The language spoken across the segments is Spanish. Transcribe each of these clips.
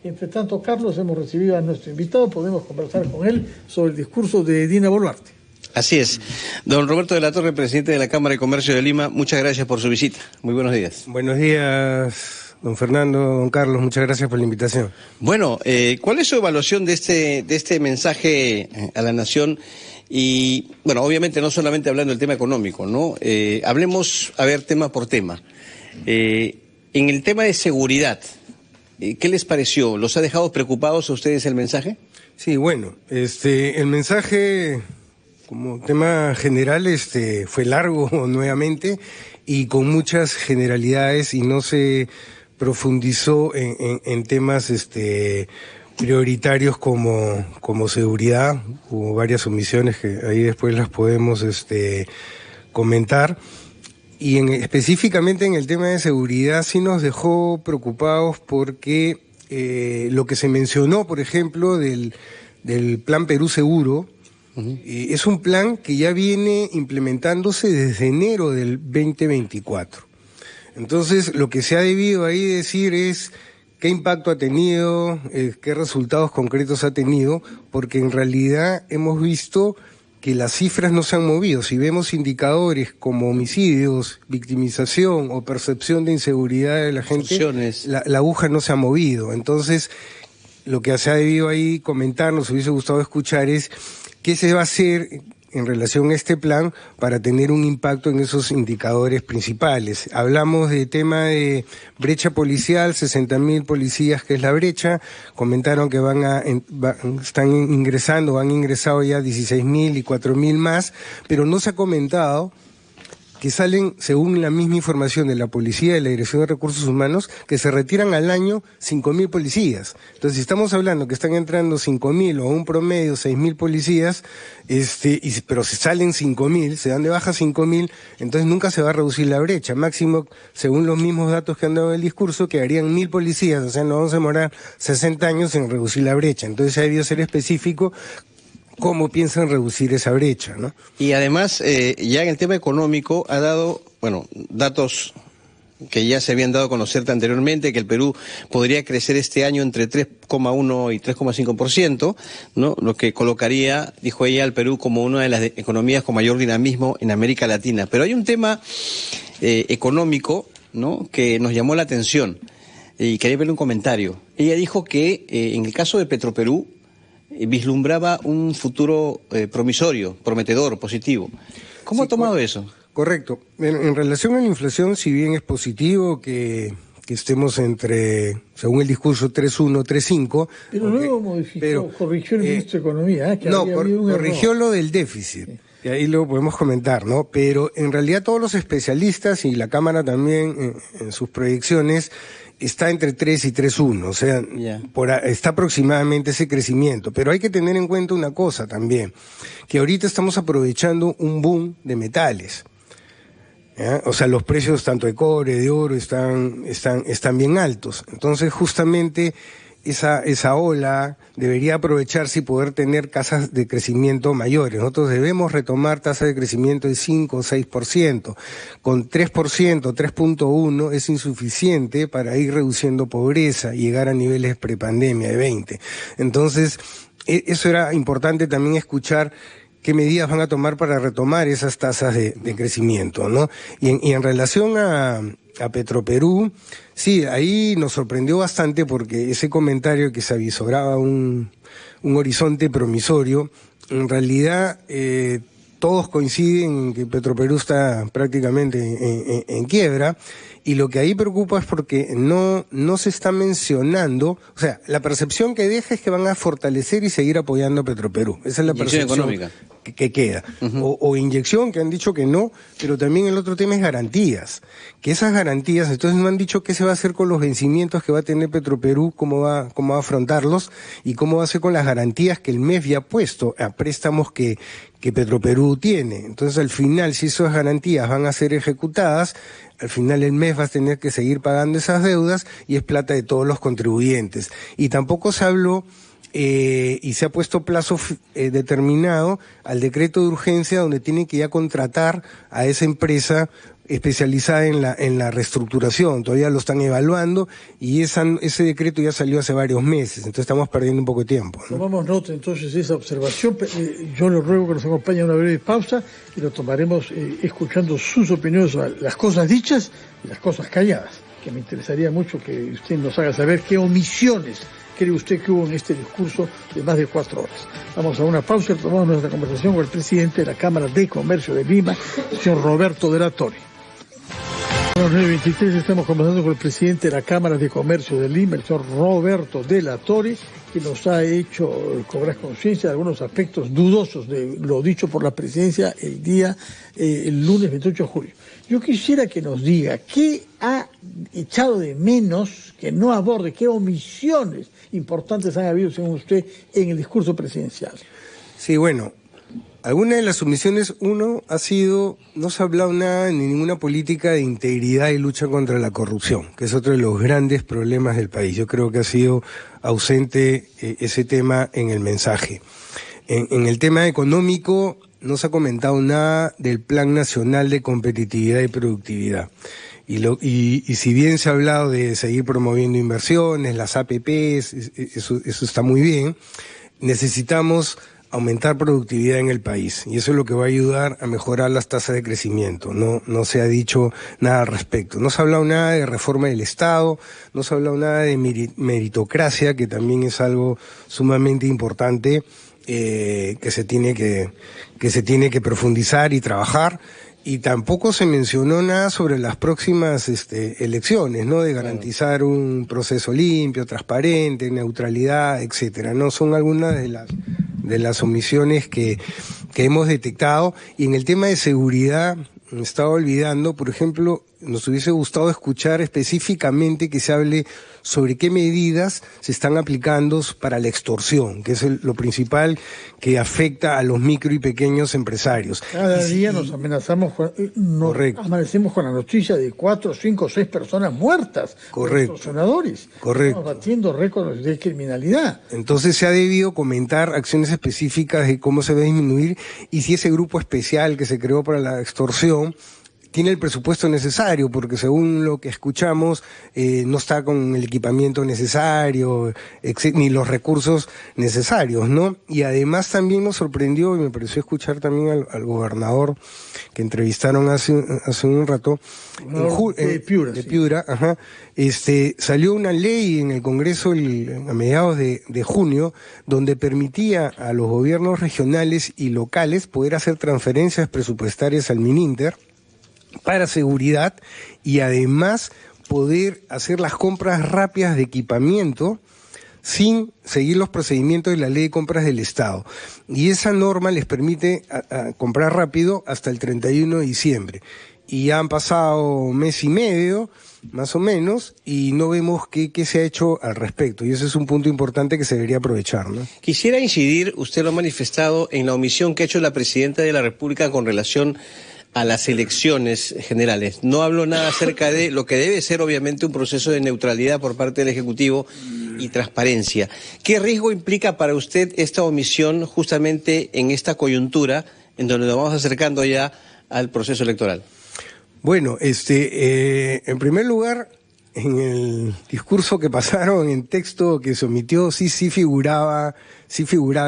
Entre tanto, Carlos, hemos recibido a nuestro invitado, podemos conversar con él sobre el discurso de Dina Boluarte. Así es. Don Roberto de la Torre, presidente de la Cámara de Comercio de Lima, muchas gracias por su visita. Muy buenos días. Buenos días, don Fernando, don Carlos, muchas gracias por la invitación. Bueno, ¿cuál es su evaluación de este mensaje a la nación? Y, bueno, obviamente no solamente hablando del tema económico, ¿no? Hablemos, a ver, tema por tema. En el tema de seguridad, ¿qué les pareció? ¿Los ha dejado preocupados a ustedes el mensaje? Sí, bueno, el mensaje como tema general fue largo nuevamente y con muchas generalidades y no se profundizó en temas prioritarios como seguridad. Hubo varias omisiones que ahí después las podemos comentar. Y específicamente en el tema de seguridad sí nos dejó preocupados porque lo que se mencionó, por ejemplo, del Plan Perú Seguro, es un plan que ya viene implementándose desde enero del 2024. Entonces, lo que se ha debido ahí decir es qué impacto ha tenido, qué resultados concretos ha tenido, porque en realidad hemos visto que las cifras no se han movido. Si vemos indicadores como homicidios, victimización o percepción de inseguridad de la gente, la aguja no se ha movido. Entonces, lo que se ha debido ahí comentar, nos hubiese gustado escuchar es qué se va a hacer en relación a este plan para tener un impacto en esos indicadores principales. Hablamos de tema de brecha policial, 60.000 policías, que es la brecha. Comentaron que han ingresado ya 16.000 y 4.000 más, pero no se ha comentado que salen, según la misma información de la Policía y de la Dirección de Recursos Humanos, que se retiran al año 5.000 policías. Entonces, si estamos hablando que están entrando 5.000 o un promedio 6.000 policías, pero si salen 5.000, se dan de baja 5.000, entonces nunca se va a reducir la brecha. Máximo, según los mismos datos que han dado en el discurso, quedarían 1.000 policías, o sea, no vamos a demorar 60 años en reducir la brecha. Entonces, ha debido ser específico cómo piensan reducir esa brecha, ¿no? Y además, ya en el tema económico ha dado, bueno, datos que ya se habían dado a conocer anteriormente, que el Perú podría crecer este año entre 3,1 y 3,5%, ¿no? Lo que colocaría, dijo ella, al Perú como una de las economías con mayor dinamismo en América Latina. Pero hay un tema económico, ¿no?, que nos llamó la atención y quería verle un comentario. Ella dijo que en el caso de Petroperú vislumbraba un futuro promisorio, prometedor, positivo. ¿Cómo ha tomado eso? Correcto. En relación a la inflación, si bien es positivo que estemos entre, según el discurso, 3,1, 3,5... Pero luego modificó, corrigió el ministro de Economía. Que no, corrigió error. Lo del déficit. Sí. Y ahí lo podemos comentar, ¿no? Pero en realidad todos los especialistas y la Cámara también en sus proyecciones está entre 3 y 3,1, o sea, está aproximadamente ese crecimiento. Pero hay que tener en cuenta una cosa también, que ahorita estamos aprovechando un boom de metales, ¿ya? O sea, los precios tanto de cobre, de oro, están bien altos. Entonces, justamente esa ola debería aprovecharse y poder tener tasas de crecimiento mayores. Nosotros debemos retomar tasas de crecimiento de 5 o 6%. Con 3%, 3.1 es insuficiente para ir reduciendo pobreza y llegar a niveles prepandemia de 20. Entonces, eso era importante también escuchar qué medidas van a tomar para retomar esas tasas de crecimiento, ¿no? Y en relación a Petroperú, sí, ahí nos sorprendió bastante porque ese comentario que se avisoraba un horizonte promisorio, en realidad todos coinciden en que Petroperú está prácticamente en quiebra, y lo que ahí preocupa es porque no se está mencionando, o sea, la percepción que deja es que van a fortalecer y seguir apoyando a Petroperú. Esa es la percepción económica que queda. O inyección, que han dicho que no, pero también el otro tema es garantías. Que esas garantías, entonces no han dicho qué se va a hacer con los vencimientos que va a tener Petroperú, cómo va a afrontarlos y cómo va a hacer con las garantías que el MEF ya ha puesto a préstamos que Petroperú tiene. Entonces, al final, si esas garantías van a ser ejecutadas, al final el MEF va a tener que seguir pagando esas deudas y es plata de todos los contribuyentes. Y tampoco se habló y se ha puesto plazo determinado al decreto de urgencia donde tienen que ya contratar a esa empresa especializada en la reestructuración. Todavía lo están evaluando y ese decreto ya salió hace varios meses, entonces estamos perdiendo un poco de tiempo, ¿no? Tomamos nota entonces de esa observación. Yo le ruego que nos acompañe a una breve pausa y lo tomaremos escuchando sus opiniones sobre las cosas dichas y las cosas calladas, que me interesaría mucho que usted nos haga saber qué omisiones cree usted que hubo en este discurso de más de 4 horas. Vamos a una pausa y retomamos nuestra conversación con el presidente de la Cámara de Comercio de Lima, el señor Roberto de la Torre. A las 9:23 estamos conversando con el presidente de la Cámara de Comercio de Lima, el señor Roberto de la Torre, que nos ha hecho cobrar conciencia de algunos aspectos dudosos de lo dicho por la presidencia el lunes 28 de julio. Yo quisiera que nos diga qué ha echado de menos, que no aborde, qué omisiones importantes han habido, según usted, en el discurso presidencial. Sí, bueno, alguna de las omisiones, ha sido, no se ha hablado nada ni ninguna política de integridad y lucha contra la corrupción, que es otro de los grandes problemas del país. Yo creo que ha sido ausente ese tema en el mensaje. En el tema económico no se ha comentado nada del Plan Nacional de Competitividad y Productividad. Y si bien se ha hablado de seguir promoviendo inversiones, las APPs, eso está muy bien, necesitamos aumentar productividad en el país, y eso es lo que va a ayudar a mejorar las tasas de crecimiento. No se ha dicho nada al respecto. No se ha hablado nada de reforma del Estado, no se ha hablado nada de meritocracia, que también es algo sumamente importante, que se tiene que profundizar y trabajar. Y tampoco se mencionó nada sobre las próximas elecciones, ¿no? De garantizar un proceso limpio, transparente, neutralidad, etcétera. No son algunas de las omisiones que hemos detectado. Y en el tema de seguridad, me estaba olvidando, por ejemplo, nos hubiese gustado escuchar específicamente que se hable sobre qué medidas se están aplicando para la extorsión, que es lo principal que afecta a los micro y pequeños empresarios. Cada día nos amanecemos con la noticia de 4, 5, 6 personas muertas por extorsionadores. Correcto. Estamos batiendo récords de criminalidad. Entonces se ha debido comentar acciones específicas de cómo se va a disminuir y si ese grupo especial que se creó para la extorsión tiene el presupuesto necesario, porque según lo que escuchamos, no está con el equipamiento necesario, ni los recursos necesarios, ¿no? Y además también nos sorprendió, y me pareció escuchar también al gobernador que entrevistaron hace un rato, de Piura, ajá, salió una ley en el Congreso a mediados de junio, donde permitía a los gobiernos regionales y locales poder hacer transferencias presupuestarias al Mininter para seguridad y además poder hacer las compras rápidas de equipamiento sin seguir los procedimientos de la ley de compras del Estado. Y esa norma les permite comprar rápido hasta el 31 de diciembre. Y ya han pasado mes y medio, más o menos, y no vemos qué se ha hecho al respecto. Y ese es un punto importante que se debería aprovechar, ¿no? Quisiera incidir, usted lo ha manifestado, en la omisión que ha hecho la Presidenta de la República con relación a las elecciones generales. No hablo nada acerca de lo que debe ser obviamente un proceso de neutralidad por parte del Ejecutivo y transparencia. ¿Qué riesgo implica para usted esta omisión justamente en esta coyuntura en donde nos vamos acercando ya al proceso electoral? Bueno, en primer lugar, en el discurso que pasaron, en texto que se omitió, sí figuraba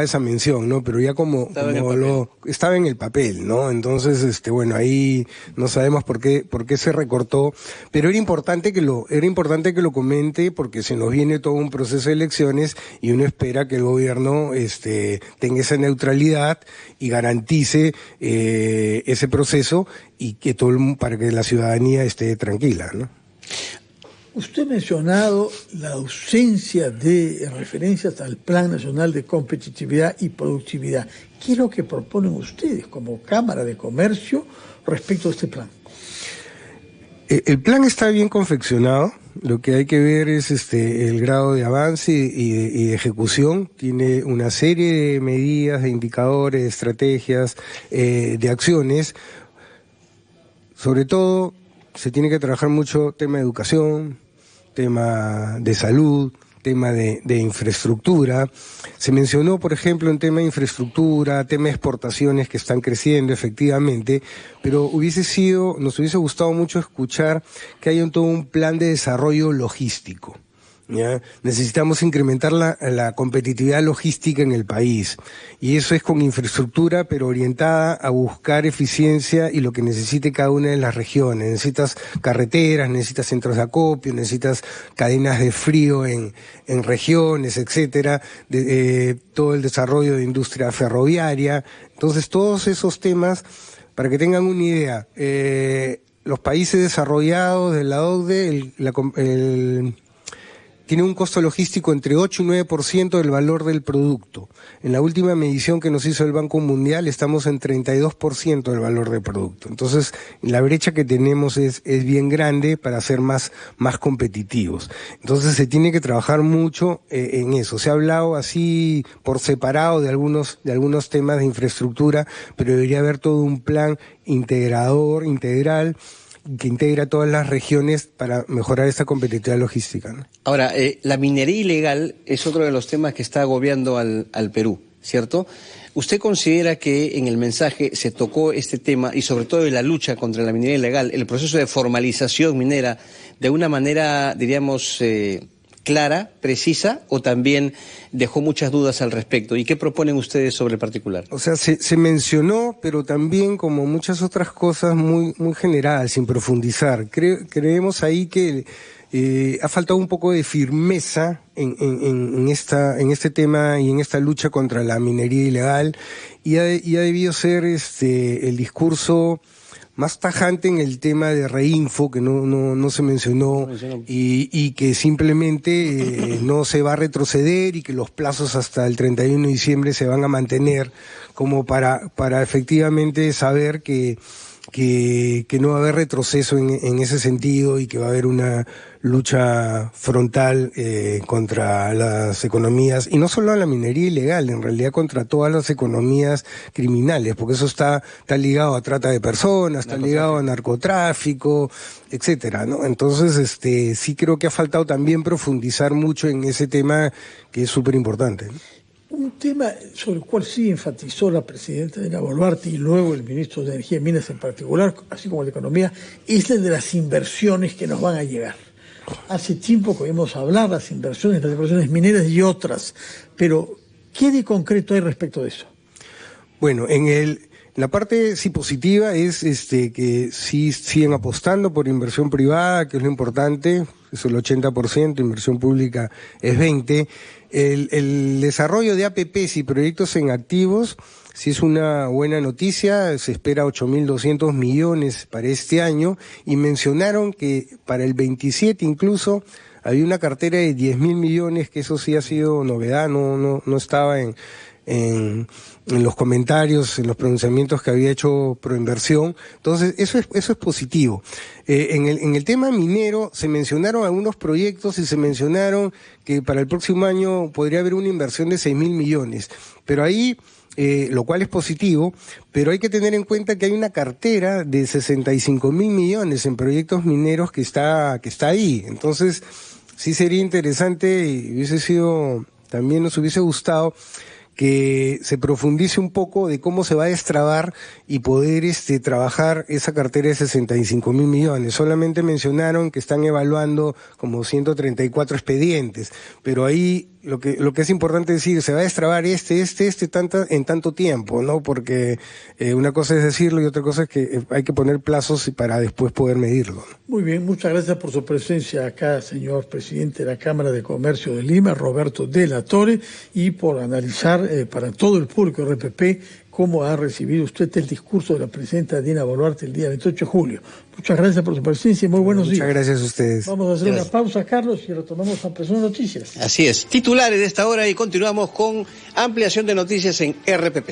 esa mención, ¿no? Pero ya estaba en el papel, ¿no? Entonces, bueno, ahí no sabemos por qué se recortó, pero era importante que lo comente porque se nos viene todo un proceso de elecciones y uno espera que el gobierno tenga esa neutralidad y garantice ese proceso y que para que la ciudadanía esté tranquila, ¿no? Usted ha mencionado la ausencia de referencias al Plan Nacional de Competitividad y Productividad. ¿Qué es lo que proponen ustedes como Cámara de Comercio respecto a este plan? El plan está bien confeccionado. Lo que hay que ver es el grado de avance y de ejecución. Tiene una serie de medidas, de indicadores, de estrategias, de acciones. Sobre todo, se tiene que trabajar mucho tema de educación, tema de salud, tema de infraestructura. Se mencionó, por ejemplo, en tema de infraestructura, tema de exportaciones que están creciendo efectivamente, pero nos hubiese gustado mucho escuchar que haya todo un plan de desarrollo logístico. ¿Ya? Necesitamos incrementar la competitividad logística en el país, y eso es con infraestructura, pero orientada a buscar eficiencia y lo que necesite cada una de las regiones. Necesitas carreteras, necesitas centros de acopio, necesitas cadenas de frío en regiones, etcétera, todo el desarrollo de industria ferroviaria. Entonces, todos esos temas, para que tengan una idea, los países desarrollados de la OCDE, tiene un costo logístico entre 8 y 9% del valor del producto. En la última medición que nos hizo el Banco Mundial estamos en 32% del valor del producto. Entonces, la brecha que tenemos es bien grande para ser más competitivos. Entonces, se tiene que trabajar mucho en eso. Se ha hablado así por separado de algunos temas de infraestructura, pero debería haber todo un plan integral, que integra todas las regiones para mejorar esta competitividad logística, ¿no? Ahora, la minería ilegal es otro de los temas que está agobiando al Perú, ¿cierto? ¿Usted considera que en el mensaje se tocó este tema y sobre todo de la lucha contra la minería ilegal, el proceso de formalización minera, de una manera, diríamos, clara, precisa, o también dejó muchas dudas al respecto? ¿Y qué proponen ustedes sobre el particular? O sea, se mencionó, pero también, como muchas otras cosas, muy general, sin profundizar. Creemos ahí que ha faltado un poco de firmeza en este tema y en esta lucha contra la minería ilegal, y ha debido ser el discurso más tajante en el tema de Reinfo, que no se mencionó, y que simplemente no se va a retroceder, y que los plazos hasta el 31 de diciembre se van a mantener, como para efectivamente saber que no va a haber retroceso en ese sentido, y que va a haber una lucha frontal contra las economías, y no solo a la minería ilegal, en realidad contra todas las economías criminales, porque eso está ligado a trata de personas, está ligado a narcotráfico, etcétera, ¿no? Entonces, sí creo que ha faltado también profundizar mucho en ese tema, que es súper importante, ¿no? Un tema sobre el cual sí enfatizó la presidenta Dina Boluarte y luego el ministro de Energía y Minas en particular, así como de Economía, es el de las inversiones que nos van a llegar. Hace tiempo que oímos hablar las inversiones mineras y otras, pero ¿qué de concreto hay respecto de eso? Bueno, la parte sí positiva es que sí siguen apostando por inversión privada, que es lo importante, es el 80%, inversión pública es 20%. El desarrollo de APPs y proyectos en activos sí es una buena noticia, se espera 8.200 millones para este año, y mencionaron que para el 27 incluso había una cartera de 10.000 millones, que eso sí ha sido novedad, no estaba en los comentarios, en los pronunciamientos que había hecho Proinversión. Entonces, eso es positivo. En el tema minero se mencionaron algunos proyectos, y se mencionaron que para el próximo año podría haber una inversión de 6.000 millones. Pero ahí, lo cual es positivo, pero hay que tener en cuenta que hay una cartera de 65.000 millones en proyectos mineros que está ahí. Entonces, sí sería interesante, y también nos hubiese gustado que se profundice un poco de cómo se va a destrabar y poder trabajar esa cartera de 65.000 millones. Solamente mencionaron que están evaluando como 134 expedientes, pero ahí lo que es importante decir, se va a destrabar en tanto tiempo, ¿no? Porque una cosa es decirlo y otra cosa es que hay que poner plazos para después poder medirlo. Muy bien, muchas gracias por su presencia acá, señor presidente de la Cámara de Comercio de Lima, Roberto de la Torre, y por analizar para todo el público de RPP cómo ha recibido usted el discurso de la presidenta Dina Boluarte el día 28 de julio. Muchas gracias por su presencia y muy buenos días. Muchas gracias a ustedes. Vamos a hacer una pausa, Carlos, y retomamos Ampliación de Noticias. Así es. Titulares de esta hora, y continuamos con ampliación de noticias en RPP.